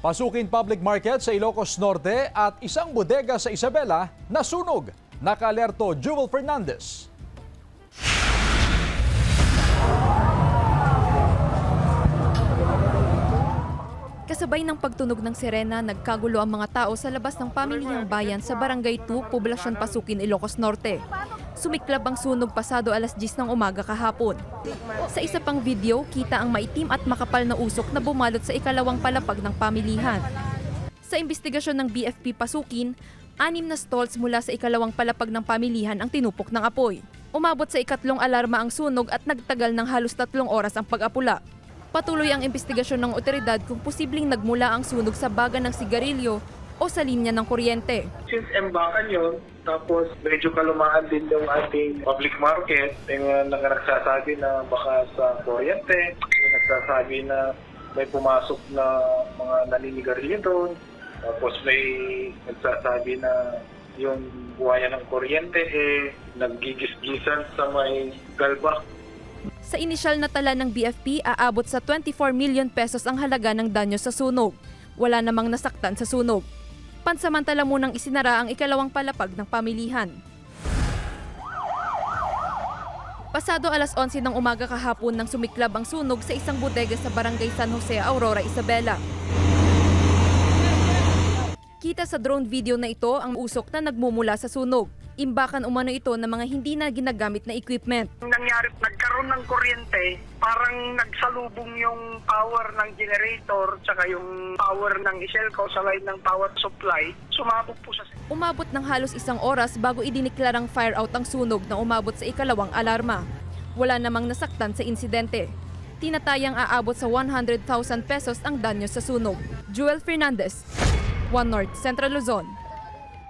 Pasukin Public Market sa Ilocos Norte at isang bodega sa Isabela nasunog. Naka-alerto Jewel Fernandez. Kasabay ng pagtunog ng sirena, nagkagulo ang mga tao sa labas ng pamilihang bayan sa Barangay 2, Poblasyon Pasukin, Ilocos Norte. Sumiklab ang sunog pasado alas 10 ng umaga kahapon. Sa isa pang video, kita ang maitim at makapal na usok na bumalot sa ikalawang palapag ng pamilihan. Sa investigasyon ng BFP Pasukin, 6 na stalls mula sa ikalawang palapag ng pamilihan ang tinupok ng apoy. Umabot sa ikatlong alarma ang sunog at nagtagal ng halos 3 oras ang pag-apula. Patuloy ang investigasyon ng otoridad kung posibleng nagmula ang sunog sa baga ng sigarilyo o sa linya ng kuryente. Since embakan yun, tapos medyo kalumaan din yung ating public market, may mga nagsasabi na baka sa kuryente, may nagsasabi na may pumasok na mga naninigarilyo doon, tapos may nagsasabi na yung buhaya ng kuryente naggigisgisan sa may galbak. Sa inisyal na tala ng BFP, aabot sa 24 million pesos ang halaga ng danyo sa sunog. Wala namang nasaktan sa sunog. Pansamantala munang isinara ang ikalawang palapag ng pamilihan. Pasado alas 11 ng umaga kahapon nang sumiklab ang sunog sa isang bodega sa Barangay San Jose, Aurora, Isabela. Kita sa drone video na ito ang usok na nagmumula sa sunog. Imbakan umano ito ng mga hindi na ginagamit na equipment. Nangyari, nagkaroon ng kuryente, parang nagsalubong yung power ng generator tsaka yung power ng Iselco sa line ng power supply, sumabog po sa... Umabot ng halos 1 oras bago idineklarang fire out ang sunog na umabot sa ikalawang alarma. Wala namang nasaktan sa insidente. Tinatayang aabot sa 100,000 pesos ang danyo sa sunog. Jewel Fernandez, One North, Central Luzon.